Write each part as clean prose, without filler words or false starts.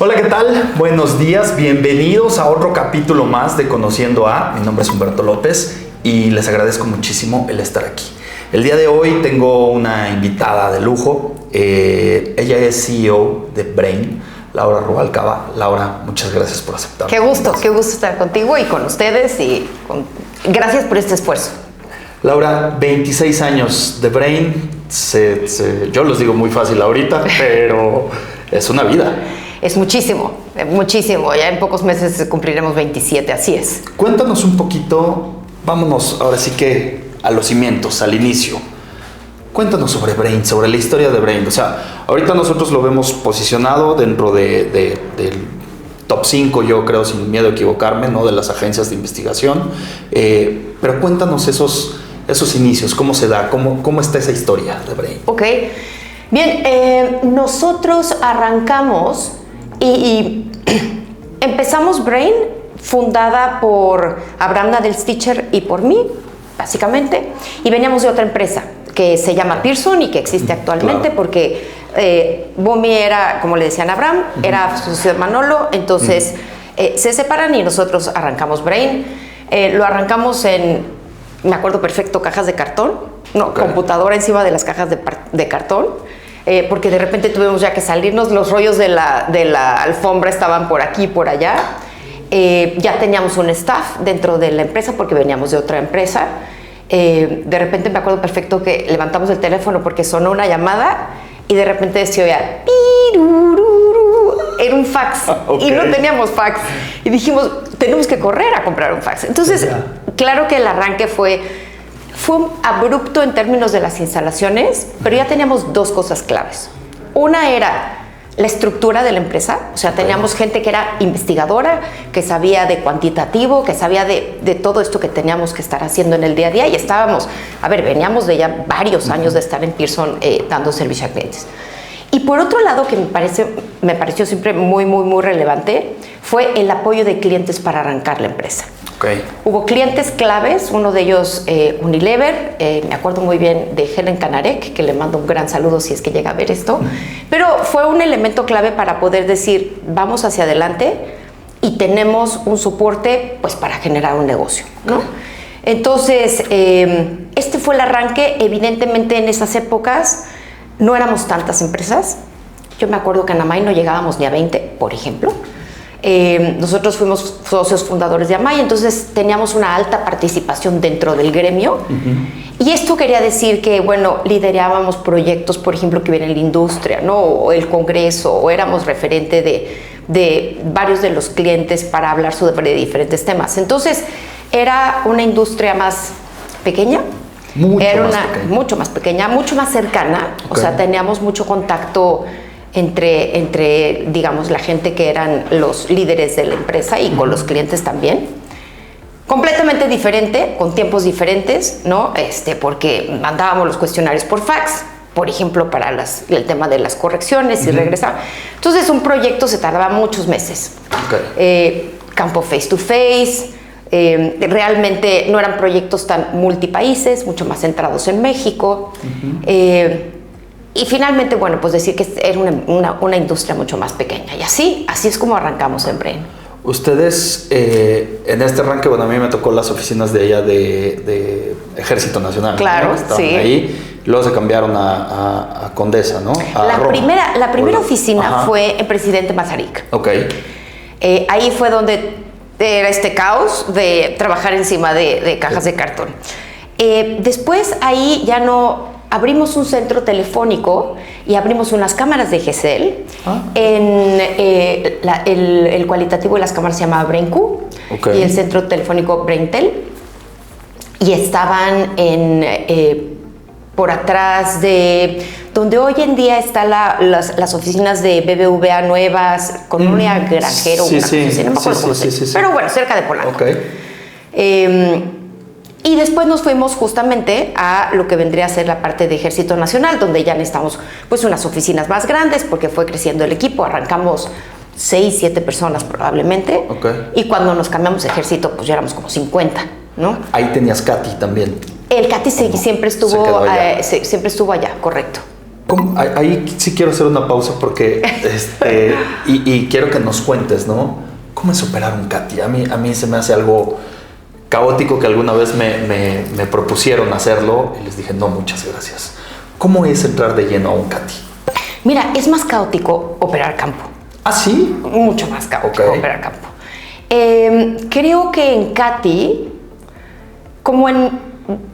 Hola, ¿qué tal? Buenos días, bienvenidos a otro capítulo más de Conociendo a. Mi nombre es Humberto López y les agradezco muchísimo el estar aquí. El día de hoy tengo una invitada de lujo. Ella es CEO de Brain, Laura Rubalcaba. Laura, muchas gracias por aceptar. Qué gusto estar contigo y con ustedes gracias por este esfuerzo. Laura, 26 años de Brain. Yo los digo muy fácil ahorita, pero es una vida. Es muchísimo, muchísimo. Ya en pocos meses cumpliremos 27, así es. Cuéntanos un poquito, vámonos ahora sí que a los cimientos, al inicio. Cuéntanos sobre Brain, sobre la historia de Brain. O sea, ahorita nosotros lo vemos posicionado dentro del top 5, yo creo, sin miedo a equivocarme, ¿no? De las agencias de investigación. Pero cuéntanos esos inicios, cómo se da, cómo está esa historia de Brain. Ok, bien, nosotros arrancamos y empezamos Brain, fundada por Abraham Nadelsticher y por mí, básicamente, y veníamos de otra empresa que se llama Pearson y que existe actualmente, claro. Porque Bumi era, como le decían a Abraham, era socio de Manolo, entonces se separan y nosotros arrancamos Brain. Lo arrancamos en, me acuerdo perfecto, cajas de cartón, computadora encima de las cajas de cartón, porque de repente tuvimos ya que salirnos, los rollos de la alfombra estaban por aquí y por allá. Ya teníamos un staff dentro de la empresa porque veníamos de otra empresa. De repente me acuerdo perfecto que levantamos el teléfono porque sonó una llamada y de repente se oía pirururu. Era un fax. Okay. Y no teníamos fax y dijimos, tenemos que correr a comprar un fax. Entonces, claro que el arranque fue abrupto en términos de las instalaciones, pero ya teníamos dos cosas claves. Una era la estructura de la empresa, o sea, teníamos gente que era investigadora, que sabía de cuantitativo, que sabía de todo esto que teníamos que estar haciendo en el día a día, y veníamos de ya varios años de estar en Pearson dando servicio a clientes. Y por otro lado, que me pareció siempre muy, muy, muy relevante, fue el apoyo de clientes para arrancar la empresa. Okay. Hubo clientes claves, uno de ellos Unilever, me acuerdo muy bien de Helen Canarek, que le mando un gran saludo si es que llega a ver esto, pero fue un elemento clave para poder decir, vamos hacia adelante y tenemos un soporte pues para generar un negocio, ¿no? Okay. Entonces, este fue el arranque. Evidentemente en esas épocas no éramos tantas empresas. Yo me acuerdo que en Amay no llegábamos ni a 20, por ejemplo. Nosotros fuimos socios fundadores de Amay, entonces teníamos una alta participación dentro del gremio. Y esto quería decir que, bueno, liderábamos proyectos, por ejemplo, que viene en la industria, ¿no? O el congreso, o éramos referente de varios de los clientes para hablar sobre diferentes temas. Entonces, era una industria más pequeña. Mucho más pequeña, mucho más cercana. Okay. O sea, teníamos mucho contacto entre, digamos, la gente que eran los líderes de la empresa y con los clientes también. Completamente diferente, con tiempos diferentes, ¿no? Porque mandábamos los cuestionarios por fax, por ejemplo, para el tema de las correcciones y regresaba. Entonces, un proyecto se tardaba muchos meses. Okay. Campo face to face. Realmente no eran proyectos tan multipaíses, mucho más centrados en México. Y finalmente, bueno, pues decir que era una industria mucho más pequeña. Y así es como arrancamos en Brain. Ustedes, en este arranque, bueno, a mí me tocó las oficinas de allá de Ejército Nacional. Claro, ¿no? Estaban sí. Ahí, luego se cambiaron a Condesa, ¿no? La primera oficina fue en Presidente Mazarik. Ok. Ahí fue donde era este caos de trabajar encima de cajas de cartón. Después ahí ya no... Abrimos un centro telefónico y abrimos unas cámaras de GESEL. El cualitativo de las cámaras se llamaba BrainQ. Okay. Y el centro telefónico BrainTel. Y estaban por atrás de donde hoy en día están las oficinas de BBVA nuevas, con un granjero. Sí, no me acuerdo cómo se llama. Pero bueno, cerca de Polanco. Okay. Y después nos fuimos justamente a lo que vendría a ser la parte de Ejército Nacional, donde ya necesitamos pues unas oficinas más grandes porque fue creciendo el equipo. Arrancamos 6, 7 personas probablemente. Okay. Y cuando nos cambiamos de Ejército, pues ya éramos como 50, ¿no? Ahí tenías Katy también. El Katy siempre estuvo allá, correcto. Ahí sí quiero hacer una pausa porque, y quiero que nos cuentes, ¿no? ¿Cómo es operar un CATI? A mí se me hace algo caótico que alguna vez me propusieron hacerlo y les dije, no, muchas gracias. ¿Cómo es entrar de lleno a un CATI? Mira, es más caótico operar campo. ¿Ah, sí? Mucho más caótico operar campo. Creo que en CATI, como en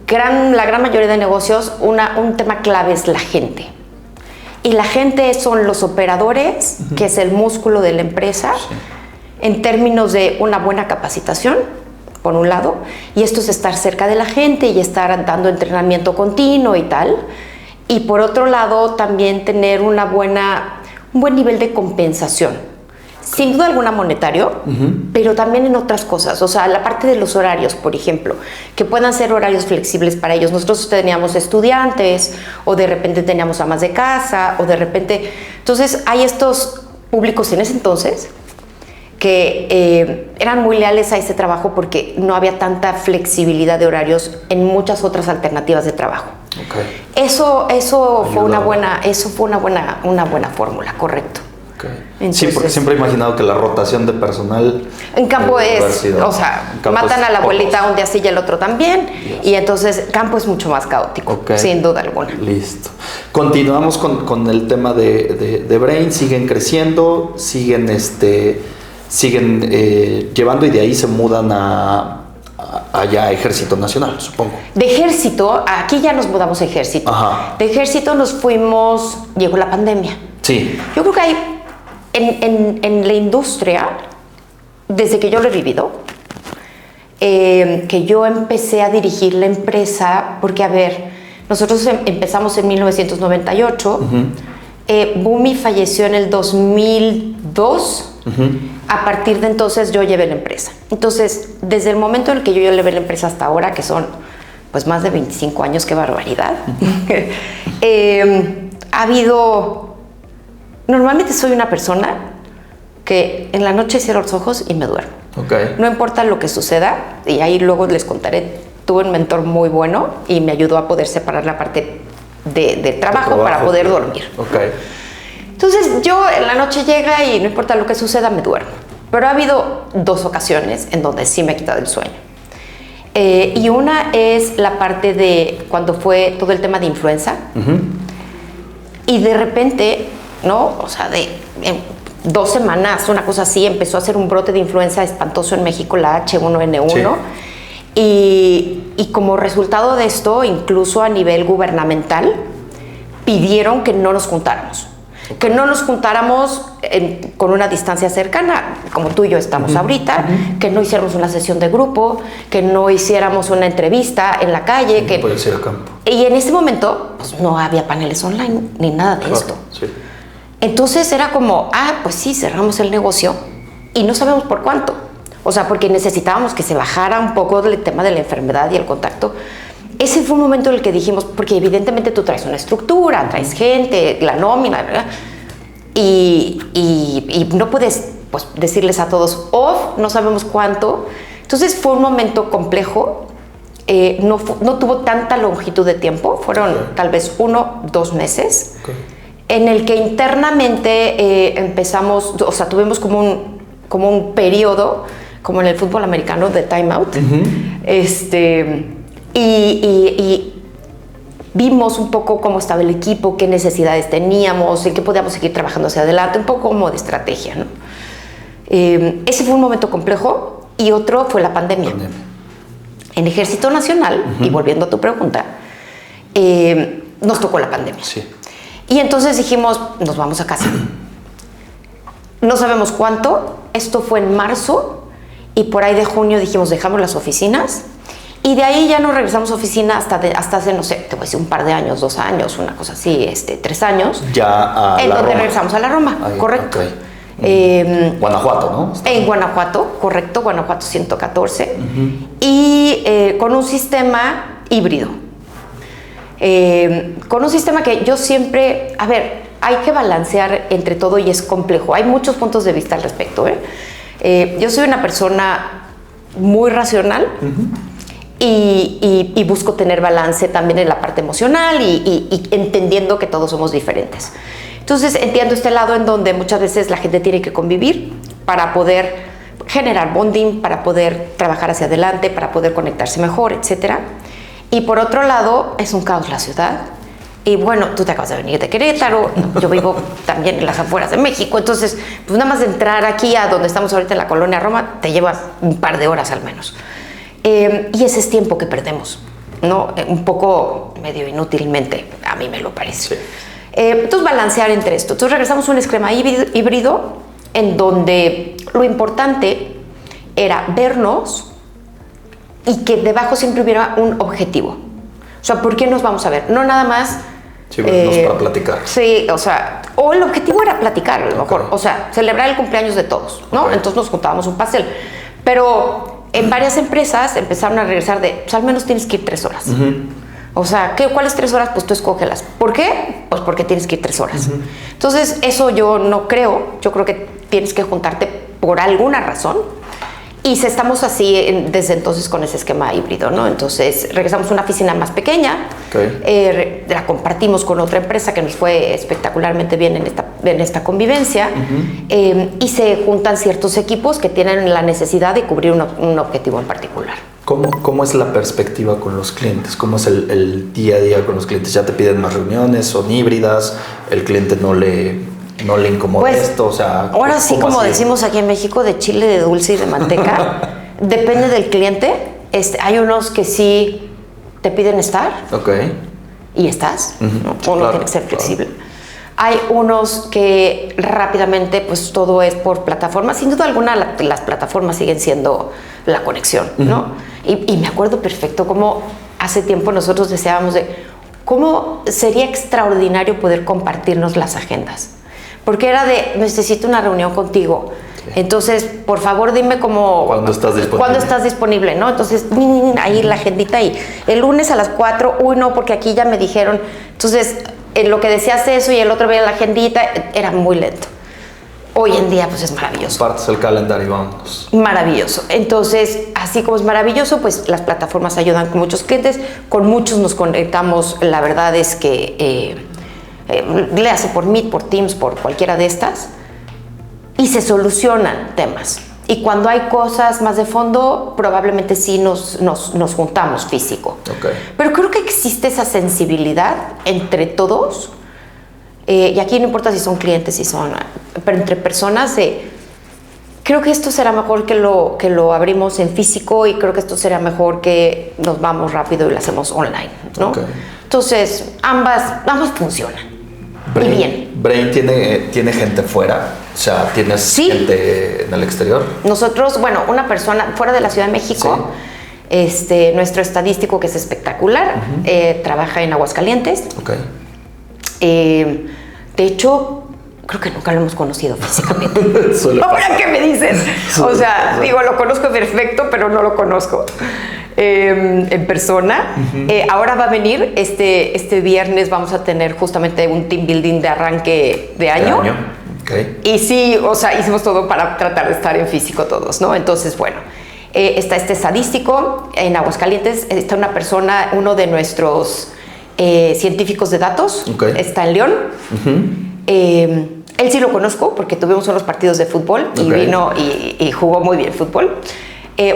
la gran mayoría de negocios, un tema clave es la gente. Y la gente son los operadores, que es el músculo de la empresa, en términos de una buena capacitación, por un lado, y esto es estar cerca de la gente y estar dando entrenamiento continuo y tal. Y por otro lado, también tener un buen nivel de compensación. Sin duda alguna monetario, pero también en otras cosas. O sea, la parte de los horarios, por ejemplo, que puedan ser horarios flexibles para ellos. Nosotros teníamos estudiantes, o de repente teníamos amas de casa, o de repente... Entonces, hay estos públicos en ese entonces que eran muy leales a ese trabajo porque no había tanta flexibilidad de horarios en muchas otras alternativas de trabajo. Eso fue una buena fórmula, correcto. Entonces, sí, porque siempre he imaginado que la rotación de personal en campo matan a la abuelita un día sí y el otro también, y entonces campo es mucho más caótico, sin duda alguna. Listo. Continuamos con el tema de Brain. Siguen creciendo, siguen llevando, y de ahí se mudan allá a Ejército Nacional, supongo. De Ejército, aquí ya nos mudamos a Ejército. Ajá. De Ejército nos fuimos, llegó la pandemia. Sí. Yo creo que hay en la industria, desde que yo lo he vivido, que yo empecé a dirigir la empresa, porque a ver, nosotros empezamos en 1998, Bumi falleció en el 2002, a partir de entonces yo llevé la empresa. Entonces, desde el momento en el que yo llevé la empresa hasta ahora, que son pues más de 25 años, qué barbaridad, ha habido... Normalmente soy una persona que en la noche cierro los ojos y me duermo. No importa lo que suceda, y ahí luego les contaré, tuve un mentor muy bueno y me ayudó a poder separar la parte de trabajo para poder dormir. Entonces yo en la noche llega y no importa lo que suceda, me duermo. Pero ha habido 2 ocasiones en donde sí me he quitado el sueño. Y una es la parte de cuando fue todo el tema de influenza. Y de repente... ¿no? O sea, en 2 semanas, una cosa así, empezó a hacer un brote de influenza espantoso en México, la H1N1. Sí. Y como resultado de esto, incluso a nivel gubernamental, pidieron que no nos juntáramos. Que no nos juntáramos con una distancia cercana, como tú y yo estamos ahorita, que no hiciéramos una sesión de grupo, que no hiciéramos una entrevista en la calle. Sí, que puede ser a campo. Y en ese momento, pues no había paneles online ni nada de esto. Sí. Entonces era como, pues sí, cerramos el negocio y no sabemos por cuánto. O sea, porque necesitábamos que se bajara un poco el tema de la enfermedad y el contacto. Ese fue un momento en el que dijimos, porque evidentemente tú traes una estructura, traes gente, la nómina, ¿verdad? Y no puedes pues, decirles a todos, no sabemos cuánto. Entonces fue un momento complejo. No tuvo tanta longitud de tiempo, fueron tal vez 1-2 meses. En el que internamente empezamos, o sea, tuvimos como un periodo, como en el fútbol americano, de timeout. Y vimos un poco cómo estaba el equipo, qué necesidades teníamos, en qué podíamos seguir trabajando hacia adelante, un poco como de estrategia, ¿no? Ese fue un momento complejo, y otro fue la pandemia. En Ejército Nacional, y volviendo a tu pregunta, nos tocó la pandemia. Sí. Y entonces dijimos, nos vamos a casa. No sabemos cuánto. Esto fue en marzo, y por ahí de junio dijimos, dejamos las oficinas, y de ahí ya no regresamos a oficina hasta hace, no sé, te voy a decir un par de años, 2 años, una cosa así, 3 años. Ya a en la donde Roma. Regresamos a la Roma, ahí, correcto. Guanajuato, ¿no? En Guanajuato, correcto, Guanajuato 114. Y con un sistema híbrido. Con un sistema que yo siempre, hay que balancear entre todo y es complejo. Hay muchos puntos de vista al respecto. Yo soy una persona muy racional y busco tener balance también en la parte emocional y entendiendo que todos somos diferentes. Entonces entiendo este lado en donde muchas veces la gente tiene que convivir para poder generar bonding, para poder trabajar hacia adelante, para poder conectarse mejor, etc. Y por otro lado, es un caos la ciudad. Y bueno, tú te acabas de venir de Querétaro, yo vivo también en las afueras de México, entonces pues nada más de entrar aquí a donde estamos ahorita en la colonia Roma, te lleva un par de horas al menos. Y ese es tiempo que perdemos, ¿no? Un poco medio inútilmente, a mí me lo parece. Sí. Entonces balancear entre esto. Entonces regresamos a un esquema híbrido en donde lo importante era vernos y que debajo siempre hubiera un objetivo. O sea, ¿por qué nos vamos a ver? No nada más... Sí, vernos para platicar. Sí, o sea, o el objetivo era platicar a lo mejor, o sea, celebrar el cumpleaños de todos, ¿no? Okay. Entonces nos juntábamos un pastel. Pero en varias empresas empezaron a regresar de, pues al menos tienes que ir 3 horas. O sea, ¿cuáles 3 horas? Pues tú escógelas. ¿Por qué? Pues porque tienes que ir 3 horas. Entonces, eso yo no creo. Yo creo que tienes que juntarte por alguna razón. Y estamos así desde entonces con ese esquema híbrido, ¿no? Entonces, regresamos a una oficina más pequeña. Okay. La compartimos con otra empresa que nos fue espectacularmente bien en esta convivencia. Y se juntan ciertos equipos que tienen la necesidad de cubrir un objetivo en particular. ¿Cómo es la perspectiva con los clientes? ¿Cómo es el día a día con los clientes? ¿Ya te piden más reuniones? ¿Son híbridas? ¿El cliente no le incomoda pues, esto? O sea, ahora sí, como decimos aquí en México, de chile, de dulce y de manteca. Depende del cliente. Hay unos que sí te piden estar. Ok. Y estás. Sí, Uno claro, tiene que ser flexible. Claro. Hay unos que rápidamente, pues todo es por plataformas. Sin duda alguna, las plataformas siguen siendo la conexión, ¿no? Y me acuerdo perfecto cómo hace tiempo nosotros deseábamos de cómo sería extraordinario poder compartirnos las agendas. Porque era de, necesito una reunión contigo. Sí. Entonces, por favor, dime cómo... ¿Cuándo estás disponible? ¿Cuándo estás disponible, no? Entonces, ahí la agendita ahí. El lunes a las 4, no, porque aquí ya me dijeron. Entonces, en lo que decías eso y el otro veía la agendita, era muy lento. Hoy en día, pues es maravilloso. Partes el calendario y vámonos. Maravilloso. Entonces, así como es maravilloso, pues las plataformas ayudan con muchos clientes. Con muchos nos conectamos. La verdad es que... le hace por Meet, por Teams, por cualquiera de estas y se solucionan temas. Y cuando hay cosas más de fondo, probablemente sí nos juntamos físico. Okay. Pero creo que existe esa sensibilidad entre todos, y aquí no importa si son clientes, pero entre personas creo que esto será mejor que lo abrimos en físico y creo que esto será mejor que nos vamos rápido y lo hacemos online, ¿no? Okay. Entonces, ambas funcionan. Brain, y bien. ¿Brain tiene gente fuera? O sea, ¿tienes gente en el exterior? Nosotros, bueno, una persona fuera de la Ciudad de México, sí. Nuestro estadístico, que es espectacular, trabaja en Aguascalientes. Okay. De hecho, creo que nunca lo hemos conocido físicamente. ¿Ahora qué me dices? O sea, digo, lo conozco perfecto, pero no lo conozco en persona. Ahora va a venir, este viernes vamos a tener justamente un team building de arranque de año. Okay. Y sí, o sea, hicimos todo para tratar de estar en físico todos, ¿no? Entonces, bueno, está este estadístico. En Aguascalientes está una persona, uno de nuestros científicos de datos, está en León. Él sí lo conozco porque tuvimos unos partidos de fútbol y vino y jugó muy bien fútbol.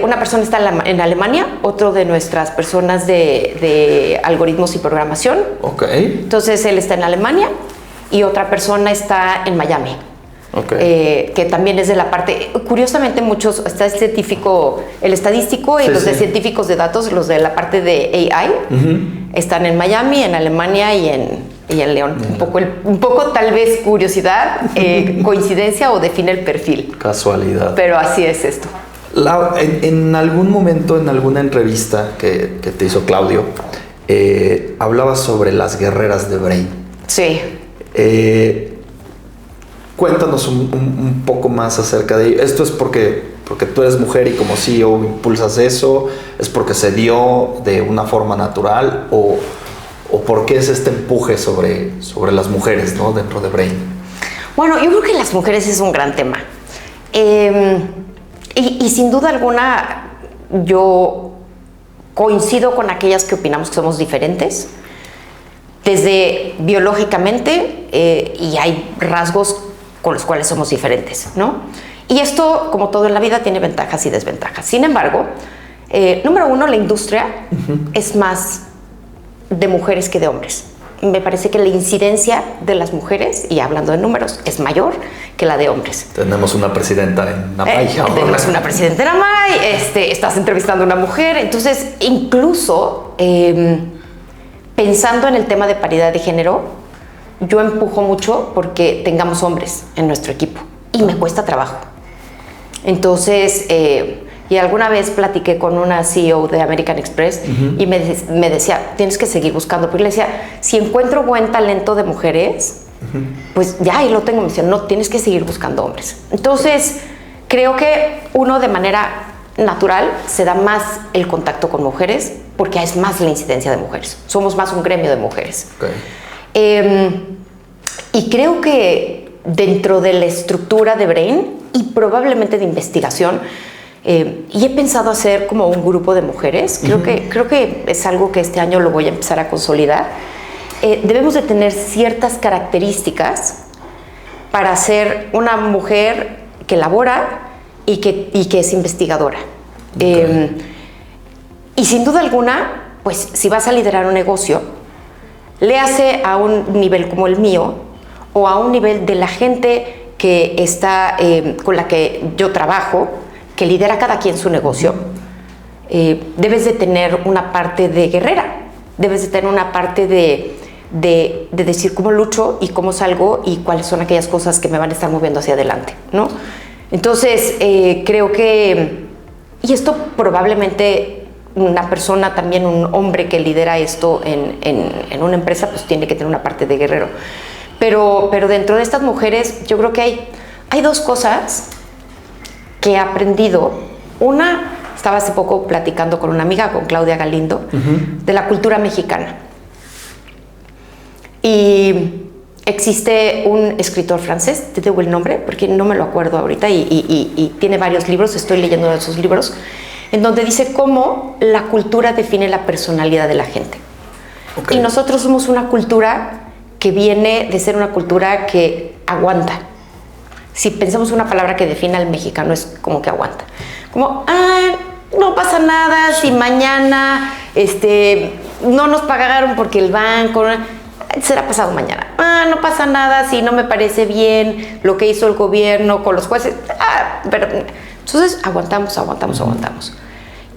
Una persona está en Alemania, otro de nuestras personas de algoritmos y programación. Entonces él está en Alemania y otra persona está en Miami. Que también es de la parte, curiosamente muchos, está el estadístico y los de científicos de datos, los de la parte de AI, están en Miami, en Alemania y en León. Un poco tal vez curiosidad, coincidencia o define el perfil. Casualidad. Pero así es esto. En algún momento, en alguna entrevista que te hizo Claudio, hablabas sobre las guerreras de Brain. Sí. Cuéntanos un poco más acerca de ello. ¿Esto es porque tú eres mujer y como CEO impulsas eso? ¿Es porque se dio de una forma natural? ¿O por qué es este empuje sobre las mujeres, ¿no? Dentro de Brain? Bueno, yo creo que las mujeres es un gran tema. Y sin duda alguna, yo coincido con aquellas que opinamos que somos diferentes, desde biológicamente, y hay rasgos con los cuales somos diferentes, ¿no? Y esto, como todo en la vida, tiene ventajas y desventajas. Sin embargo, número uno, la industria es más de mujeres que de hombres. Me parece que la incidencia de las mujeres, y hablando de números, es mayor que la de hombres. Tenemos una presidenta en Amay. Tenemos una presidenta en Amay, estás entrevistando a una mujer. Entonces, incluso pensando en el tema de paridad de género, yo empujo mucho porque tengamos hombres en nuestro equipo y me cuesta trabajo. Entonces, y alguna vez platiqué con una CEO de American Express y me decía, tienes que seguir buscando. Porque le decía, si encuentro buen talento de mujeres, pues ya ahí lo tengo. Me decía, no, tienes que seguir buscando hombres. Entonces, creo que uno de manera natural se da más el contacto con mujeres porque es más la incidencia de mujeres. Somos más un gremio de mujeres. Okay. Y creo que dentro de la estructura de Brain y probablemente de investigación, y he pensado hacer como un grupo de mujeres. Creo que es algo que este año lo voy a empezar a consolidar. Debemos de tener ciertas características para ser una mujer que labora y que es investigadora. Okay. Y sin duda alguna, pues si vas a liderar un negocio, léase a un nivel como el mío o a un nivel de la gente que está con la que yo trabajo, que lidera cada quien su negocio, debes de tener una parte de guerrera, debes de tener una parte de decir cómo lucho y cómo salgo y cuáles son aquellas cosas que me van a estar moviendo hacia adelante, ¿no? Entonces, creo que, y esto probablemente una persona, también un hombre que lidera esto en una empresa, pues tiene que tener una parte de guerrero. Pero dentro de estas mujeres, yo creo que hay dos cosas que he aprendido. Una, estaba hace poco platicando con una amiga, con Claudia Galindo, de la cultura mexicana. Y existe un escritor francés, te digo el nombre, porque no me lo acuerdo ahorita, y tiene varios libros, estoy leyendo uno de esos libros, en donde dice cómo la cultura define la personalidad de la gente. Okay. Y nosotros somos una cultura que viene de ser una cultura que aguanta. Si pensamos una palabra que define al mexicano, es como que aguanta. Como, no pasa nada si mañana no nos pagaron porque el banco, será pasado mañana. No pasa nada si no me parece bien lo que hizo el gobierno con los jueces. Pero entonces aguantamos.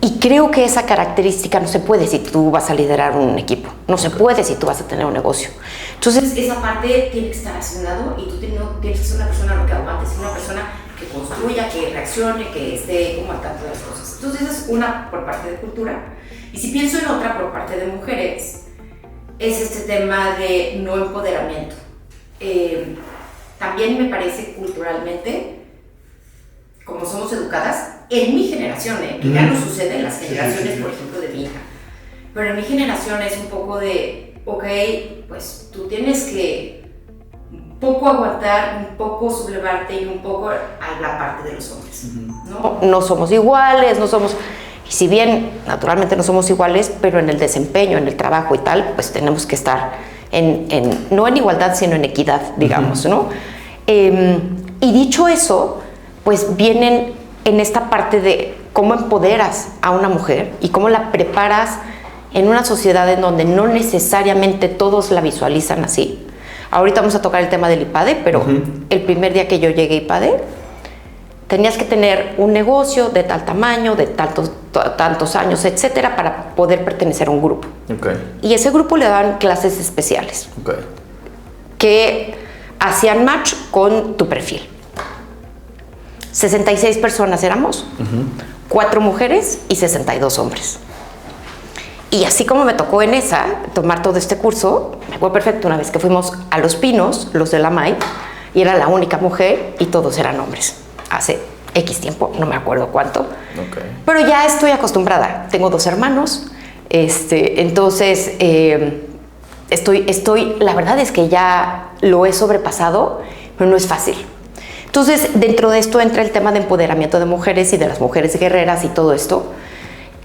Y creo que esa característica no se puede si tú vas a liderar un equipo. No se puede si tú vas a tener un negocio. Entonces, esa parte tiene que estar hacia un lado y tú tienes que ser una persona no que aguante, sino una persona que construya, que reaccione, que esté como al tanto de las cosas. Entonces, esa es una por parte de cultura. Y si pienso en otra por parte de mujeres, es este tema de no empoderamiento. También me parece culturalmente, como somos educadas, en mi generación, que ya no sucede en las generaciones, por ejemplo, de mi hija, pero en mi generación es un poco de, ok, pues tú tienes que un poco aguantar, un poco sublevarte y un poco a la parte de los hombres, ¿no? No somos iguales, y si bien naturalmente no somos iguales, pero en el desempeño, en el trabajo y tal, pues tenemos que estar no en igualdad, sino en equidad, digamos, ¿no? Y dicho eso, pues vienen en esta parte de cómo empoderas a una mujer y cómo la preparas en una sociedad en donde no necesariamente todos la visualizan así. Ahorita vamos a tocar el tema del IPADE, pero el primer día que yo llegué a IPADE, tenías que tener un negocio de tal tamaño, de tantos años, etcétera, para poder pertenecer a un grupo. Okay. Y ese grupo le daban clases especiales que hacían match con tu perfil. 66 personas éramos, 4 mujeres y 62 hombres. Y así como me tocó en esa, tomar todo este curso, me fue perfecto una vez que fuimos a Los Pinos, los de la Amay, y era la única mujer y todos eran hombres. Hace X tiempo, no me acuerdo cuánto. Okay. Pero ya estoy acostumbrada. Tengo 2 hermanos, entonces la verdad es que ya lo he sobrepasado, pero no es fácil. Entonces, dentro de esto entra el tema de empoderamiento de mujeres y de las mujeres guerreras y todo esto.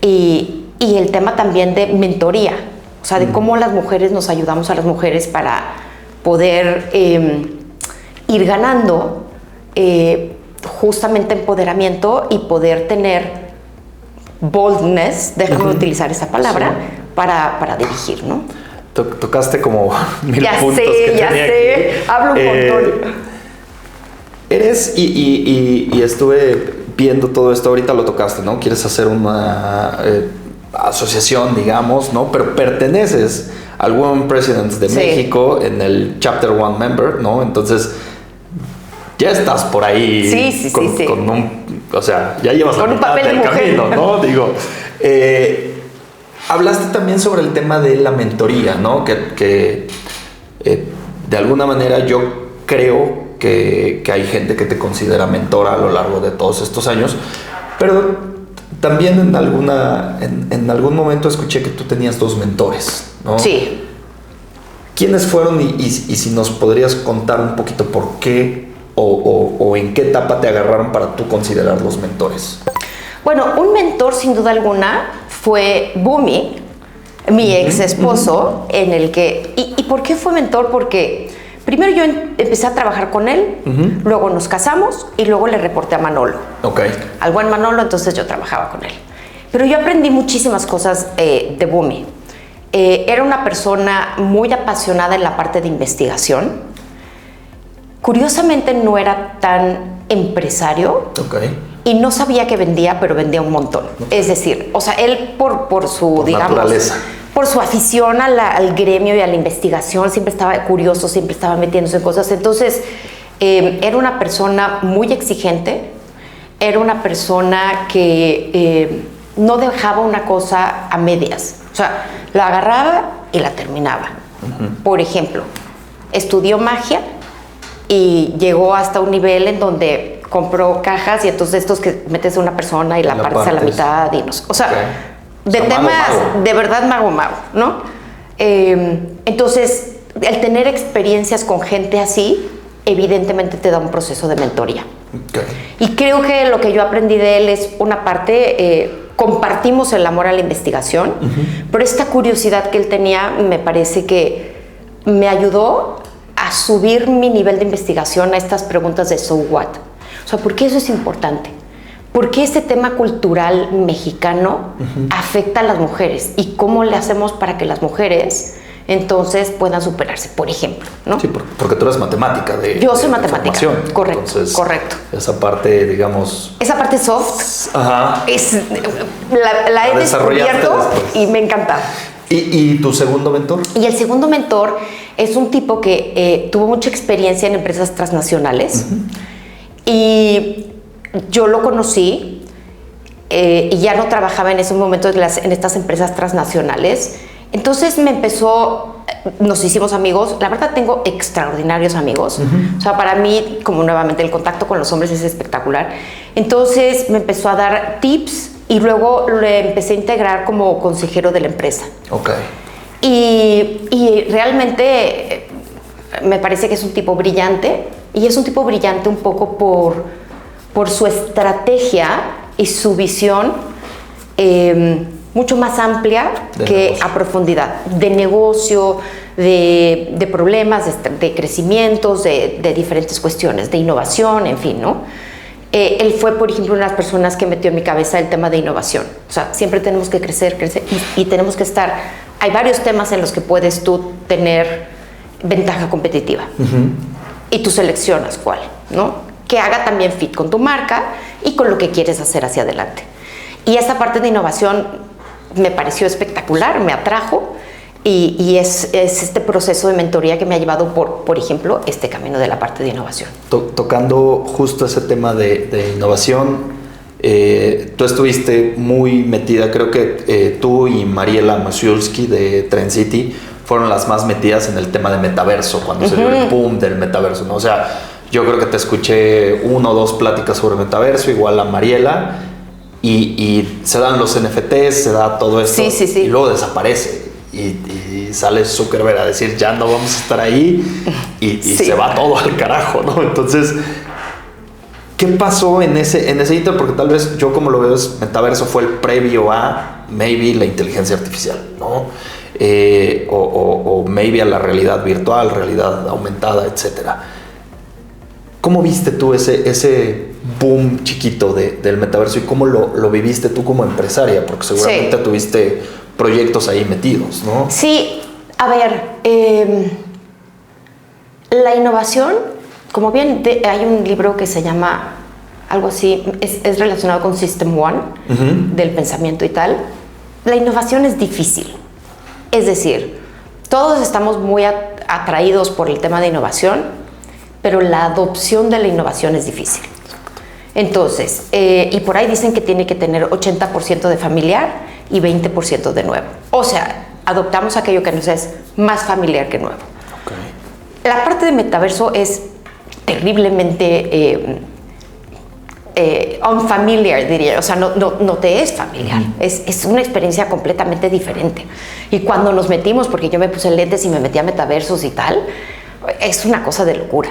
Y y el tema también de mentoría, o sea, de cómo las mujeres nos ayudamos a las mujeres para poder ir ganando justamente empoderamiento y poder tener boldness, déjame utilizar esa palabra, para dirigir, ¿no? Tocaste como 1000 puntos ya sé, hablo un montón. Eres, y estuve viendo todo esto, ahorita lo tocaste, ¿no? Quieres hacer una asociación, digamos, ¿no? Pero perteneces al Women Presidents de México en el Chapter 1 Member, ¿no? Entonces, ya estás por ahí con un... O sea, ya llevas con la mitad del camino, ¿no? Digo, hablaste también sobre el tema de la mentoría, ¿no? Que de alguna manera yo creo que hay gente que te considera mentora a lo largo de todos estos años, pero también en algún momento escuché que tú tenías 2 mentores, ¿no? Sí. ¿Quiénes fueron y si nos podrías contar un poquito por qué o en qué etapa te agarraron para tú considerar los mentores? Bueno, un mentor sin duda alguna fue Bumi, mi ex esposo, en el que... ¿Y por qué fue mentor? Porque primero yo empecé a trabajar con él, luego nos casamos y luego le reporté a Manolo. Okay. Al buen Manolo, entonces yo trabajaba con él. Pero yo aprendí muchísimas cosas de Bumi. Era una persona muy apasionada en la parte de investigación. Curiosamente no era tan empresario. Okay. Y no sabía que vendía, pero vendía un montón. Es decir, o sea, él por su, digamos, naturaleza, por su afición al gremio y a la investigación, siempre estaba curioso, siempre estaba metiéndose en cosas. Entonces, era una persona muy exigente, era una persona que no dejaba una cosa a medias. O sea, la agarraba y la terminaba. Por ejemplo, estudió magia y llegó hasta un nivel en donde compró cajas y entonces estos que metes a una persona y la partes a la mitad y no sé. O sea, de temas mago. De verdad mago, ¿no? Entonces, el tener experiencias con gente así, evidentemente te da un proceso de mentoría. Okay. Y creo que lo que yo aprendí de él es una parte, compartimos el amor a la investigación, pero esta curiosidad que él tenía me parece que me ayudó a subir mi nivel de investigación a estas preguntas de so what. O sea, ¿por qué eso es importante? ¿Por qué ese tema cultural mexicano afecta a las mujeres? ¿Y cómo le hacemos para que las mujeres entonces puedan superarse, por ejemplo, ¿no? Sí, porque tú eres matemática. Yo soy matemática, correcto, entonces, correcto. Esa parte, digamos... Esa parte soft, ajá, la he descubierto y me encanta. ¿Y tu segundo mentor? Y el segundo mentor es un tipo que tuvo mucha experiencia en empresas transnacionales. Y yo lo conocí y ya no trabajaba en esos momentos en estas empresas transnacionales. Entonces nos hicimos amigos. La verdad tengo extraordinarios amigos. O sea, para mí, como nuevamente el contacto con los hombres es espectacular. Entonces me empezó a dar tips y luego le empecé a integrar como consejero de la empresa. Okay. Y realmente me parece que es un tipo brillante. Y es un tipo brillante un poco por su estrategia y su visión mucho más amplia a profundidad, de negocio, de problemas, de crecimientos, de diferentes cuestiones, de innovación, en fin, ¿no? Él fue, por ejemplo, una de las personas que metió en mi cabeza el tema de innovación. O sea, siempre tenemos que crecer y tenemos que estar... Hay varios temas en los que puedes tú tener ventaja competitiva. Y tú seleccionas cuál, ¿no? Que haga también fit con tu marca y con lo que quieres hacer hacia adelante. Y esta parte de innovación me pareció espectacular, me atrajo y es este proceso de mentoría que me ha llevado por ejemplo, este camino de la parte de innovación. Tocando justo ese tema de innovación, tú estuviste muy metida, creo que tú y Mariela Masiulski de Trend City fueron las más metidas en el tema de metaverso, cuando se dio el boom del metaverso, ¿no? O sea, yo creo que te escuché 1 o 2 pláticas sobre metaverso, igual a Mariela, y se dan los NFTs, se da todo esto, sí. y luego desaparece. Y sale Zuckerberg a decir, ya no vamos a estar ahí, y se va todo al carajo, ¿no? Entonces, ¿qué pasó en ese inter? Porque tal vez yo como lo veo, metaverso fue el previo a maybe la inteligencia artificial, ¿no? O maybe a la realidad virtual, realidad aumentada, etcétera. ¿Cómo viste tú ese boom chiquito del metaverso y cómo lo viviste tú como empresaria? Porque seguramente tuviste proyectos ahí metidos, ¿no? Sí, a ver, la innovación, como bien hay un libro que se llama algo así, es relacionado con System One, del pensamiento y tal. La innovación es difícil. Es decir, todos estamos muy atraídos por el tema de innovación, pero la adopción de la innovación es difícil. Entonces, y por ahí dicen que tiene que tener 80% de familiar y 20% de nuevo. O sea, adoptamos aquello que nos es más familiar que nuevo. Okay. La parte de metaverso es terriblemente unfamiliar, diría. O sea, no te es familiar. Es una experiencia completamente diferente. Y cuando nos metimos, porque yo me puse lentes y me metí a metaversos y tal, es una cosa de locura.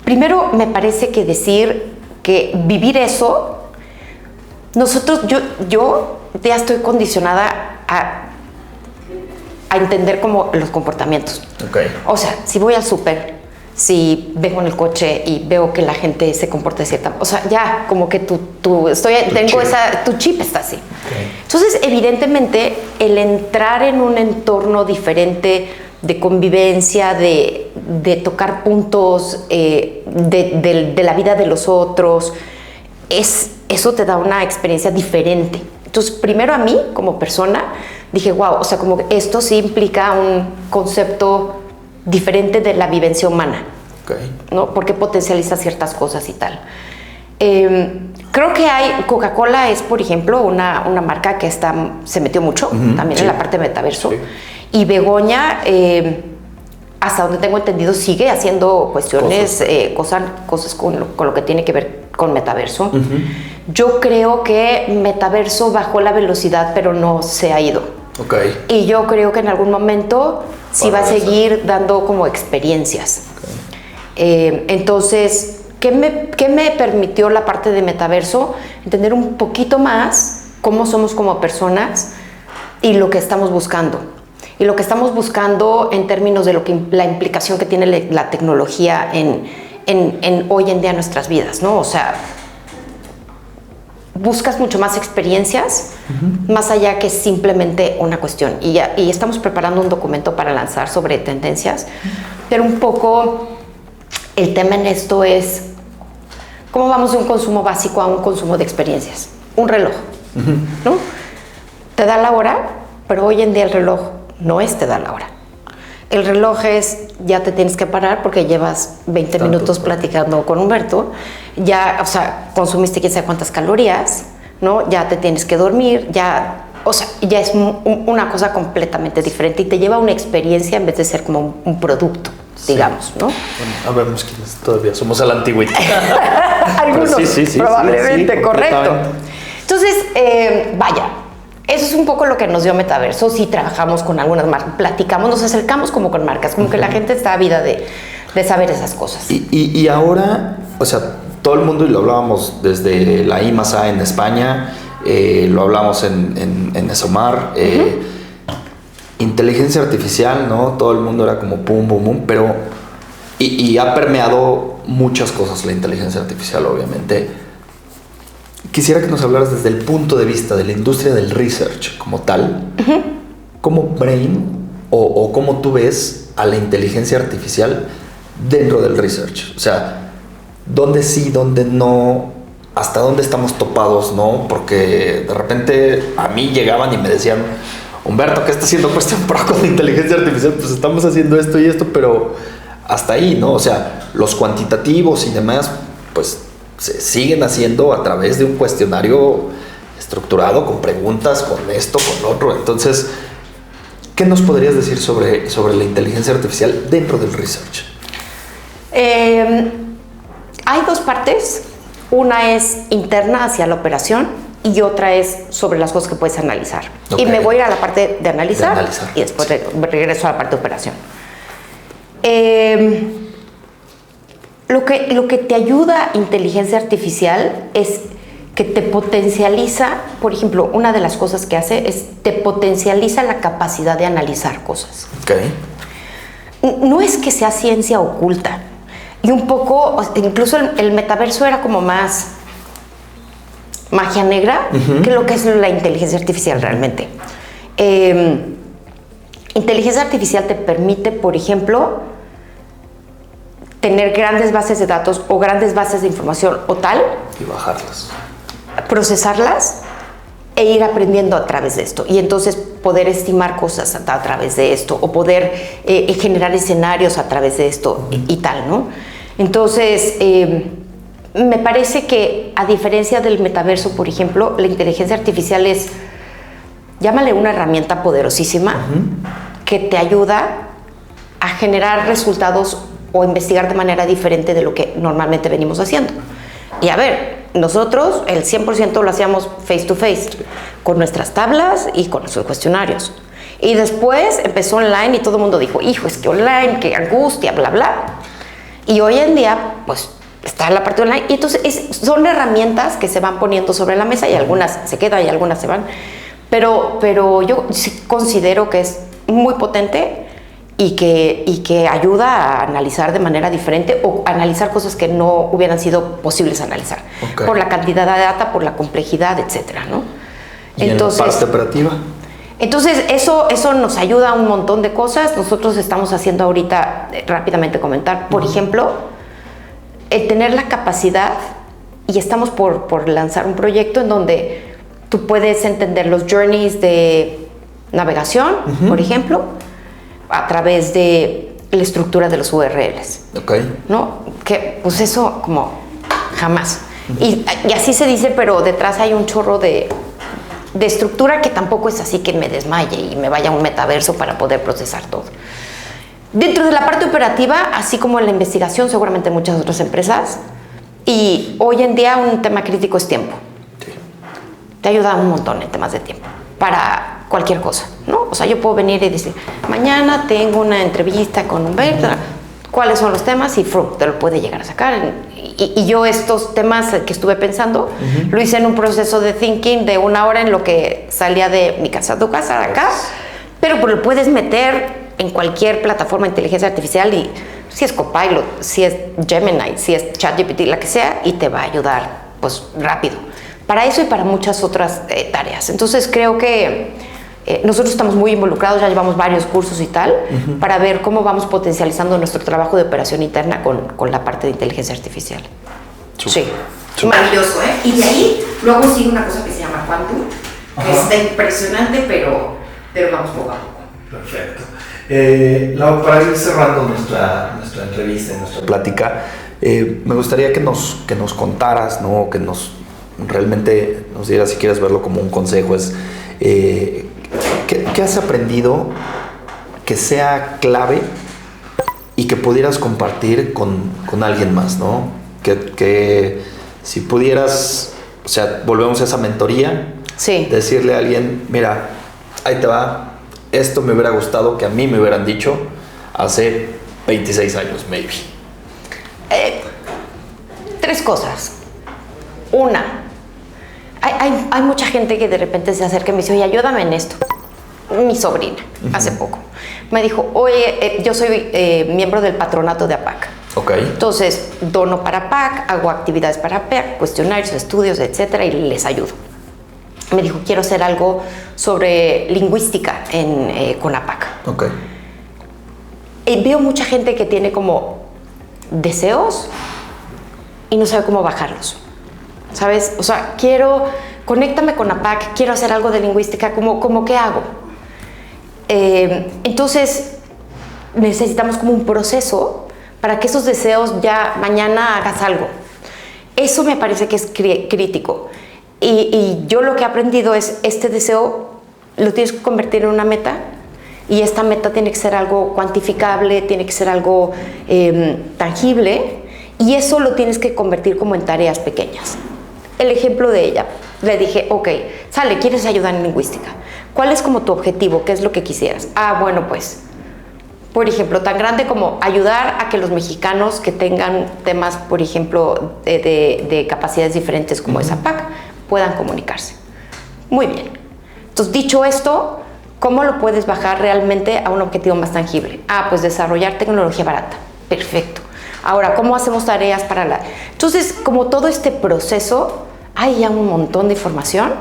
Primero, me parece que decir que vivir eso, yo ya estoy condicionada a entender como los comportamientos. Okay. O sea, si voy al súper, si vengo en el coche y veo que la gente se comporta de cierta, o sea, ya como que tu chip está así. Okay. Entonces, evidentemente, el entrar en un entorno diferente de convivencia, de tocar puntos de la vida de los otros, eso te da una experiencia diferente. Entonces, primero a mí, como persona, dije, wow, o sea, como que esto sí implica un concepto diferente de la vivencia humana, okay, ¿no? Porque potencializa ciertas cosas y tal. Creo que Coca-Cola es, por ejemplo, una marca que se metió mucho también en la parte de metaverso. Sí. Y Begoña, hasta donde tengo entendido, sigue haciendo cuestiones, cosas con lo que tiene que ver con metaverso. Yo creo que metaverso bajó la velocidad, pero no se ha ido. Okay. Y yo creo que en algún momento sí va a seguir dando como experiencias. Okay. Entonces, ¿qué me permitió la parte de metaverso? Entender un poquito más cómo somos como personas y lo que estamos buscando. Y lo que estamos buscando en términos de la implicación que tiene la tecnología en hoy en día nuestras vidas, ¿no? O sea, buscas mucho más experiencias, más allá que simplemente una cuestión. Y estamos preparando un documento para lanzar sobre tendencias, pero un poco el tema en esto es cómo vamos de un consumo básico a un consumo de experiencias. Un reloj, ¿no? Te da la hora, pero hoy en día el reloj no te da la hora. El reloj ya te tienes que parar porque llevas 20 minutos platicando con Humberto, ya, o sea, consumiste quién sabe cuántas calorías, ¿no? Ya te tienes que dormir, o sea, ya es una cosa completamente diferente y te lleva a una experiencia en vez de ser como un producto, digamos, ¿no? Bueno, habemos quienes todavía somos a la antigüedad. Algunos, sí, probablemente, correcto. Entonces, vaya. Eso es un poco lo que nos dio metaverso. Sí, trabajamos con algunas marcas, platicamos, nos acercamos como con marcas, como que la gente está ávida de saber esas cosas. Y ahora, o sea, todo el mundo, y lo hablábamos desde la IMASA en España, lo hablamos en ESOMAR, inteligencia artificial, ¿no? Todo el mundo era como pum, pum, pum, pero y ha permeado muchas cosas la inteligencia artificial, obviamente. Quisiera que nos hablaras desde el punto de vista de la industria del research como tal, ¿cómo Brain o cómo tú ves a la inteligencia artificial dentro del research? O sea, ¿dónde sí, dónde no? ¿Hasta dónde estamos topados, no? Porque de repente a mí llegaban y me decían, Humberto, ¿qué está haciendo Question Pro con la inteligencia artificial? Pues estamos haciendo esto y esto, pero hasta ahí, ¿no? O sea, los cuantitativos y demás, pues se siguen haciendo a través de un cuestionario estructurado con preguntas, con esto, con otro. Entonces, ¿qué nos podrías decir sobre la inteligencia artificial dentro del research? Hay dos partes. Una es interna hacia la operación y otra es sobre las cosas que puedes analizar. Okay. Y me voy a ir a la parte de analizar. Y después regreso a la parte de operación. Lo que te ayuda inteligencia artificial es que te potencializa, por ejemplo, una de las cosas que hace es te potencializa la capacidad de analizar cosas. Okay. No es que sea ciencia oculta. Y un poco, incluso el metaverso era como más magia negra que lo que es la inteligencia artificial realmente. Inteligencia artificial te permite, por ejemplo, tener grandes bases de datos o grandes bases de información o tal. Y bajarlas. Procesarlas e ir aprendiendo a través de esto. Y entonces poder estimar cosas a través de esto o poder generar escenarios a través de esto y tal, ¿no? Entonces, me parece que a diferencia del metaverso, por ejemplo, la inteligencia artificial es, llámale una herramienta poderosísima que te ayuda a generar resultados o investigar de manera diferente de lo que normalmente venimos haciendo. Y a ver, nosotros el 100% lo hacíamos face to face, con nuestras tablas y con nuestros cuestionarios. Y después empezó online y todo el mundo dijo, hijo, es que online, qué angustia, bla, bla. Y hoy en día, pues, está la parte online. Y entonces son herramientas que se van poniendo sobre la mesa y algunas se quedan y algunas se van. Pero yo sí considero que es muy potente y que ayuda a analizar de manera diferente o analizar cosas que no hubieran sido posibles analizar. Okay. Por la cantidad de data, por la complejidad, etcétera, ¿no? ¿Y entonces, en la parte operativa? Entonces, eso nos ayuda a un montón de cosas. Nosotros estamos haciendo ahorita, rápidamente comentar, por ejemplo, el tener la capacidad, y estamos por lanzar un proyecto en donde tú puedes entender los journeys de navegación, por ejemplo, a través de la estructura de los URLs. Okay. ¿No? Que, pues eso, como jamás. Y así se dice, pero detrás hay un chorro de estructura que tampoco es así que me desmaye y me vaya a un metaverso para poder procesar todo. Dentro de la parte operativa, así como en la investigación, seguramente muchas otras empresas, y hoy en día un tema crítico es tiempo. Sí. Te ayuda un montón en temas de tiempo, para cualquier cosa, ¿no? O sea, yo puedo venir y decir, mañana tengo una entrevista con Humberto, ¿cuáles son los temas? Y te lo puede llegar a sacar. Y yo estos temas que estuve pensando, lo hice en un proceso de thinking de 1 hora en lo que salía de mi casa a tu casa, de acá, pero lo puedes meter en cualquier plataforma de inteligencia artificial y si es Copilot, si es Gemini, si es ChatGPT, la que sea, y te va a ayudar, pues, rápido. Para eso y para muchas otras tareas. Entonces, creo que nosotros estamos muy involucrados, ya llevamos varios cursos y tal, para ver cómo vamos potencializando nuestro trabajo de operación interna con la parte de inteligencia artificial. Super. Sí, maravilloso, ¿eh? Y de ahí, luego sigue una cosa que se llama Quantum, que está impresionante, pero vamos poco a poco. Perfecto. Para ir cerrando nuestra entrevista y nuestra plática, me gustaría que nos contaras, ¿no? Que realmente nos dieras, si quieres verlo como un consejo, es ¿qué has aprendido que sea clave y que pudieras compartir con alguien más, ¿no? Que si pudieras, o sea, volvemos a esa mentoría, sí. Decirle a alguien, mira, ahí te va, esto me hubiera gustado que a mí me hubieran dicho hace 26 años, maybe. 3 cosas. Una, hay mucha gente que de repente se acerca y me dice, oye, ayúdame en esto. Mi sobrina, hace poco, me dijo, oye, yo soy miembro del patronato de APAC. Okay. Entonces, dono para APAC, hago actividades para APAC, cuestionarios, estudios, etcétera, y les ayudo. Me dijo, quiero hacer algo sobre lingüística con APAC. Okay. Y veo mucha gente que tiene como deseos y no sabe cómo bajarlos, ¿sabes? O sea, conéctame con APAC, quiero hacer algo de lingüística, ¿cómo qué hago? Entonces, necesitamos como un proceso para que esos deseos ya mañana hagas algo. Eso me parece que es crítico. Y yo lo que he aprendido es, este deseo lo tienes que convertir en una meta, y esta meta tiene que ser algo cuantificable, tiene que ser algo tangible, y eso lo tienes que convertir como en tareas pequeñas. El ejemplo de ella, le dije, ok, sale, ¿quieres ayudar en lingüística? ¿Cuál es como tu objetivo? ¿Qué es lo que quisieras? Bueno, pues, por ejemplo, tan grande como ayudar a que los mexicanos que tengan temas, por ejemplo, de capacidades diferentes como es APAC, puedan comunicarse. Muy bien. Entonces, dicho esto, ¿cómo lo puedes bajar realmente a un objetivo más tangible? Pues desarrollar tecnología barata. Perfecto. Ahora, ¿cómo hacemos tareas para la...? Entonces, como todo este proceso, hay ya un montón de información.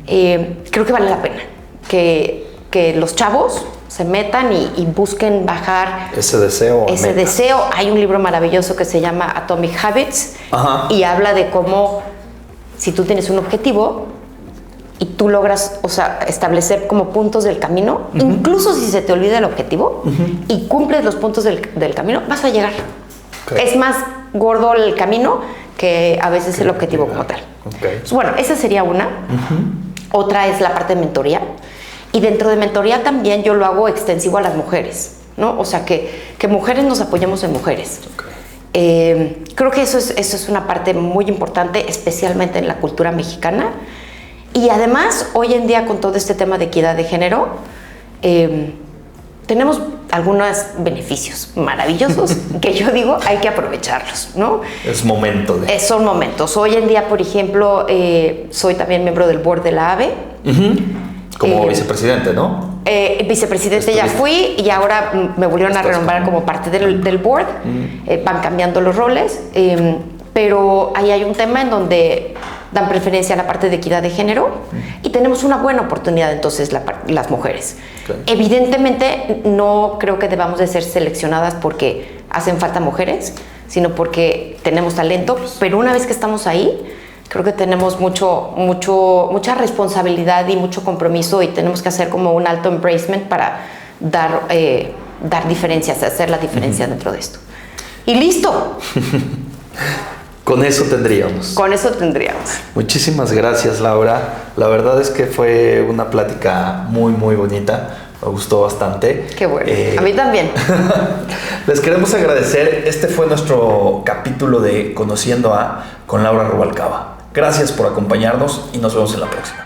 Creo que vale la pena que los chavos se metan y busquen bajar ese deseo. Ese deseo. Hay un libro maravilloso que se llama Atomic Habits y habla de cómo si tú tienes un objetivo y tú logras, establecer como puntos del camino, incluso si se te olvida el objetivo y cumples los puntos del camino, vas a llegar. Okay. Es más gordo el camino que a veces el objetivo como tal. Entonces, bueno, esa sería una. Otra es la parte de mentoría. Y dentro de mentoría también yo lo hago extensivo a las mujeres, ¿no? O sea, que mujeres nos apoyemos en mujeres. Creo que eso es una parte muy importante, especialmente en la cultura mexicana. Y además, hoy en día, con todo este tema de equidad de género, tenemos algunos beneficios maravillosos que yo digo hay que aprovecharlos, ¿no? Es momento de... Son momentos. Hoy en día, por ejemplo, soy también miembro del board de la AVE. Como vicepresidente, ¿no? Vicepresidente ya fui y ahora me volvieron a renombrar como parte del board. Van cambiando los roles, pero ahí hay un tema en donde dan preferencia a la parte de equidad de género y tenemos una buena oportunidad entonces las mujeres. Evidentemente no creo que debamos de ser seleccionadas porque hacen falta mujeres, sino porque tenemos talento, pero una vez que estamos ahí, creo que tenemos mucha responsabilidad y mucho compromiso y tenemos que hacer como un alto embracement para dar diferencias, hacer la diferencia dentro de esto. Y listo. Con eso tendríamos. Con eso tendríamos. Muchísimas gracias, Laura. La verdad es que fue una plática muy, muy bonita. Me gustó bastante. Qué bueno. A mí también. Les queremos agradecer. Este fue nuestro capítulo de Conociendo con Laura Rubalcaba. Gracias por acompañarnos y nos vemos en la próxima.